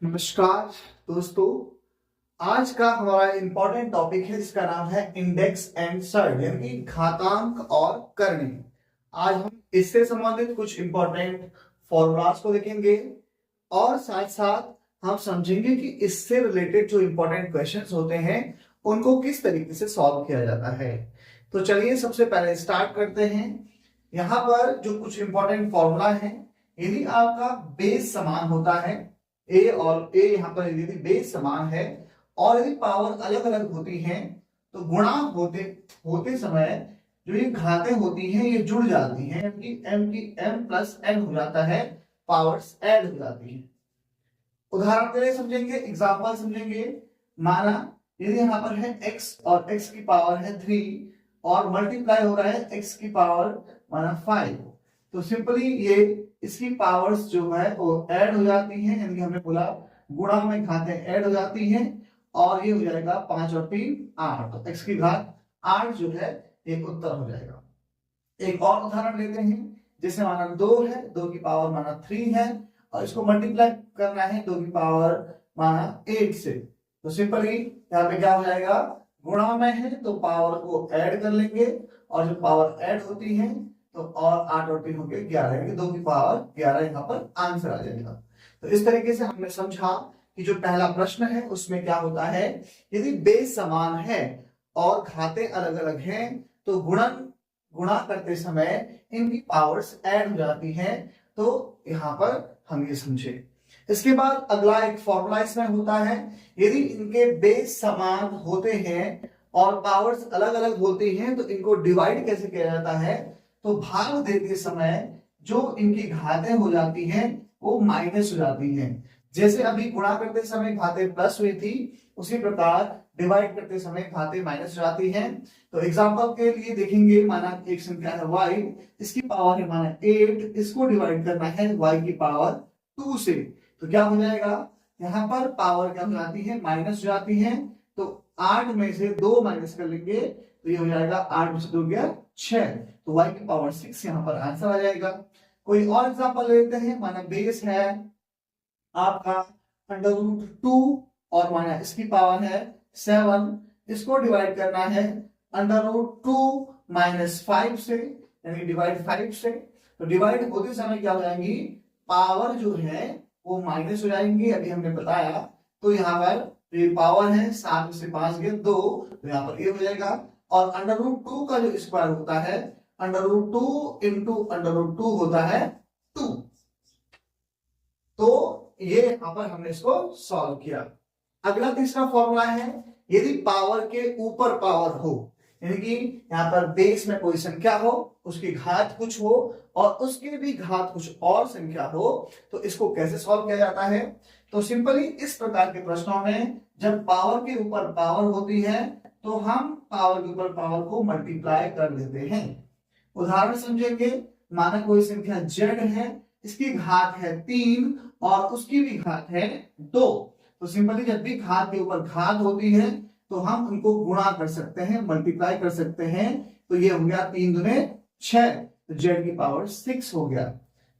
नमस्कार दोस्तों। आज का हमारा इंपॉर्टेंट टॉपिक है जिसका नाम है इंडेक्स एंड सर्ड यानी कि घातांक और करणी। आज हम इससे संबंधित कुछ इंपॉर्टेंट फॉर्मूलाज को देखेंगे और साथ साथ हम समझेंगे कि इससे रिलेटेड जो इंपॉर्टेंट क्वेश्चंस होते हैं उनको किस तरीके से सॉल्व किया जाता है। तो चलिए सबसे पहले स्टार्ट करते हैं। यहाँ पर जो कुछ इंपॉर्टेंट फॉर्मूला है, यदि आपका बेस समान होता है ए और ए, यहाँ पर यदि बेस समान है और यदि पावर अलग अलग होती हैं तो गुणा होते होते समय जो ये घातें होती हैं ये जुड़ जाती हैं, यानी m की m प्लस n हो जाता है, पावर्स ऐड हो जाती हैं। उदाहरण के लिए समझेंगे, एग्जांपल समझेंगे। माना यदि यहाँ पर है x और x की पावर है 3 और मल्टीप्लाई हो रहा है x की पावर माना 5, तो सिंपली ये इसकी पावर्स जो है वो ऐड हो जाती हैं, यानी कि हमने बोला गुणा में घातें ऐड हो जाती हैं और ये हो जाएगा 5 और 3 8, तो x की घात 8 जो है एक उत्तर हो जाएगा। एक और उदाहरण लेते हैं, जैसे माना 2 है, 2 की पावर माना 3 है और इसको मल्टीप्लाई करना है 2 की पावर माना 8 से, तो सिंपली यहाँ पे क्या हो जाएगा, गुणा में है तो पावर को ऐड कर लेंगे और जो पावर ऐड होती है तो और 8 और 3 होकर 11, यानी 2 की पावर 11 यहाँ पर आंसर आ जाएगा। तो इस तरीके से हमने समझा कि जो पहला प्रश्न है उसमें क्या होता है, यदि बेस समान है और घातें अलग अलग हैं तो गुणा करते समय इनकी पावर्स ऐड हो जाती हैं। तो यहाँ पर हम ये समझे। इसके बाद अगला एक फॉर्मूला इसमें होता है, यदि इनके बेस समान होते हैं और पावर्स अलग अलग होती हैं तो इनको डिवाइड कैसे किया जाता है, तो भाग देते समय जो इनकी घातें हो जाती हैं वो माइनस हो जाती हैं। जैसे अभी गुणा करते समय घातें प्लस हुई थी, उसी प्रकार डिवाइड करते समय घातें माइनस हो जाती हैं। तो एग्जांपल के लिए देखेंगे, माना एक संख्या है y, इसकी पावर है माना 8, इसको डिवाइड करना है y की पावर 2 से, तो क्या हो जाएगा, यहाँ पर पावर क्या हो जाती है, माइनस हो जाती है, तो 8 में से 2 माइनस कर लेंगे तो ये हो जाएगा 8 में से 2 गया 6, तो y की पावर 6 यहाँ पर आंसर आ जाएगा। कोई और एग्जांपल लेते हैं, माना बेस है आपका √2 और माना इसकी पावर है 7, इसको डिवाइड करना है √2 - 5 से, यानी डिवाइड 5 से, तो डिवाइड होते समय क्या हो जाएंगी, पावर जो है वो माइनस हो जाएंगी, अभी हमने बताया। तो यहाँ पर ये पावर है 7 में से 5 गया 2, तो यहाँ पर ये हो जाएगा। और √2 का जो स्क्वायर होता है, √2 इंटू √2 होता है 2, तो ये यहाँ पर हमने इसको सॉल्व किया। अगला तीसरा फॉर्मूला है, यदि पावर के ऊपर पावर हो, यानी कि यहाँ पर बेस में कोई संख्या हो, उसकी घात कुछ हो और उसकी भी घात कुछ और संख्या हो, तो इसको कैसे सॉल्व किया जाता है। तो सिंपली इस प्रकार के प्रश्नों में जब पावर के ऊपर पावर होती है तो हम पावर के ऊपर पावर को मल्टीप्लाई कर लेते हैं। उदाहरण समझेंगे, माना कोई संख्या z है, इसकी घात है 3 और उसकी भी घात है 2, तो सिंपली जब भी घात के ऊपर घात होती है तो हम उनको गुणा कर सकते हैं, मल्टीप्लाई कर सकते हैं, तो ये हो गया 3 दूने 6, तो z की पावर 6 हो गया।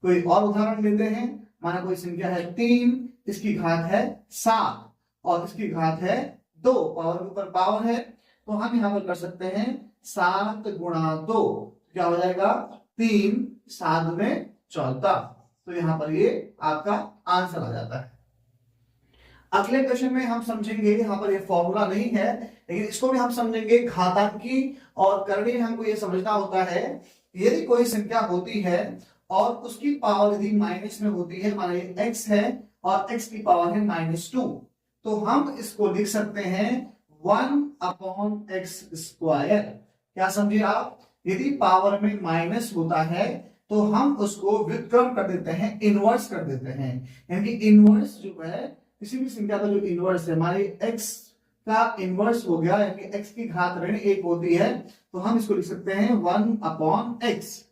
कोई और उदाहरण लेते हैं, माना कोई संख्या है 3, इसकी घात है 7 और इसकी घात है 2, पावर के ऊपर पावर है, तो हम यहाँ पर कर सकते हैं 7 गुणा 2, क्या हो जाएगा 3, 7 में 14, तो यहाँ पर ये आपका आंसर आ जाता है। अगले क्वेश्चन में हम समझेंगे, यहाँ पर ये फॉर्मूला नहीं है लेकिन इसको भी हम समझेंगे, घातांकी और करणी हमको ये समझना होता है, यदि कोई संख्या होती है और उसकी पावर यदि माइनस में होती है, माना ये x है और x की पावर है -2, तो हम इसको लिख सकते हैं 1/x²। क्या समझे आप, यदि पावर में माइनस होता है तो हम उसको व्युत्क्रम कर देते हैं, इनवर्स कर देते हैं, यानी इनवर्स जो है किसी भी संख्या का जो इनवर्स है, हमारे x का इनवर्स हो गया, यानी x की घात ऋण 1 होती है, तो हम इसको लिख सकते हैं 1/x।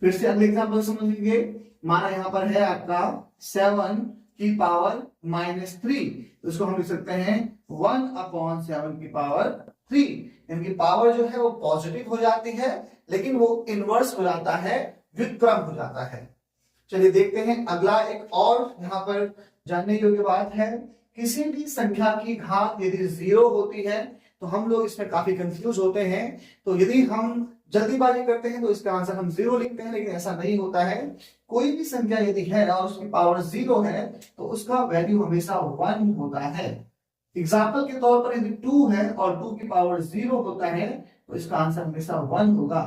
फिर से अगले एग्जांपल समझेंगे, माना यहाँ पर है आपका 7 की पावर -3, तो इसको हम लिख सकते हैं 1/7 की पावर 3, यानी पावर जो है वो पॉजिटिव हो जाती है लेकिन वो इनवर्स हो जाता है, व्युत्क्रम हो जाता है। चलिए देखते हैं अगला एक और यहाँ पर जानने योग्य बात है। किसी भी संख्या की घात यदि 0 होती है तो हम लोग इसमें काफी कंफ्यूज होते हैं। तो यदि हम जल्दीबाजी करते हैं तो इसका आंसर हम 0 लिखते हैं, लेकिन ऐसा नहीं होता है। कोई भी संख्या यदि है और उसकी पावर 0 है तो उसका वैल्यू हमेशा 1 होता है। एग्जाम्पल के तौर पर यदि 2 है और 2 की पावर 0 होता है तो इसका आंसर हमेशा 1 होगा।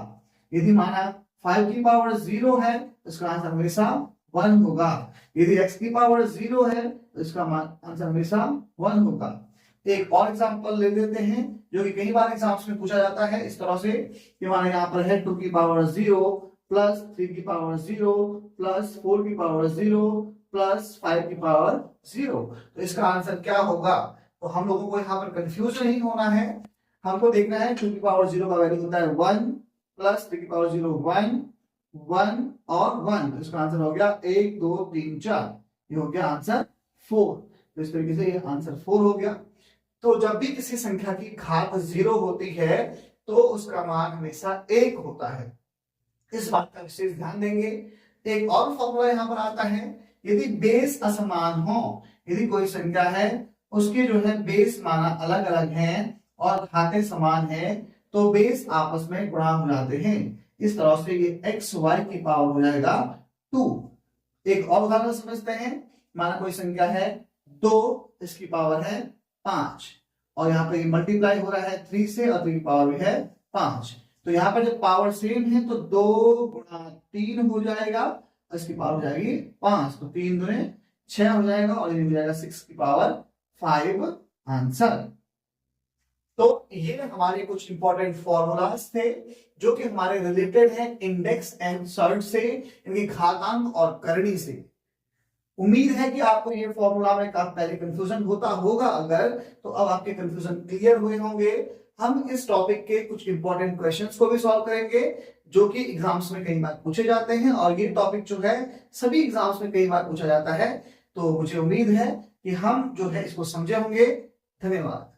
यदि माना 5 की पावर 0 है तो इसका आंसर हमेशा 1 होगा। यदि x की पावर 0 है तो इसका आंसर हमेशा 1 होगा। एक और एग्जांपल ले लेते हैं जो कि कई बार एग्जाम्स में पूछा जाता है इस तरह से कि माना यहाँ पर है 2 की पावर 0 प्लस 3 की पावर 0 प्लस 4 की पावर 0 प्लस 5 की पावर 0, तो इसका आंसर क्या होगा। तो हम लोगों को यहाँ पर कंफ्यूज नहीं होना है, हमको देखना है 2 की पावर 0 का वैल्यू होता है 1 प्लस 3 की पावर 0 1 1 और 1, तो इसका आंसर हो गया 1 2 3 4, ये हो गया आंसर 4। तो इस तरीके से ये आंसर 4 हो गया। तो जब भी किसी संख्या की घात 0 होती है तो उसका मान हमेशा 1 होता है, इस बात का विशेष ध्यान देंगे। एक और फॉर्मूला यहाँ पर आता है, यदि बेस असमान हो, यदि कोई संख्या है उसके जो है बेस माना अलग अलग हैं और घातें समान हैं तो बेस आपस में गुणा हो जाते हैं। इस तरह से ये एक्स वाई की पावर हो जाएगा 2। एक और उदाहरण समझते हैं। माना कोई संख्या है 2, इसकी पावर है 5 और यहाँ पे मल्टीप्लाई हो रहा है 3 से और 3 की पावर भी है 5। तो यहाँ पर जब पावर सेम है तो 2 गुणा 3 हो जाएगा, इसकी पावर हो जाएगी 5, तो 3 दूने 6 हो जाएगा और ये हो जाएगा 6 की पावर 5 आंसर। तो ये हमारे कुछ इंपॉर्टेंट फॉर्मूलाज थे जो कि हमारे रिलेटेड है इंडेक्स एंड सर्ड से, इनकी घातांक और करनी से। उम्मीद है कि आपको ये फॉर्मूला में काफी पहले कंफ्यूजन होता होगा, अगर तो अब आपके कंफ्यूजन क्लियर हुए होंगे। हम इस टॉपिक के कुछ इंपॉर्टेंट क्वेश्चंस को भी सॉल्व करेंगे जो कि एग्जाम्स में कई बार पूछे जाते हैं और ये टॉपिक जो है सभी एग्जाम्स में कई बार पूछा जाता है। तो मुझे उम्मीद है कि हम जो है इसको समझे होंगे। धन्यवाद।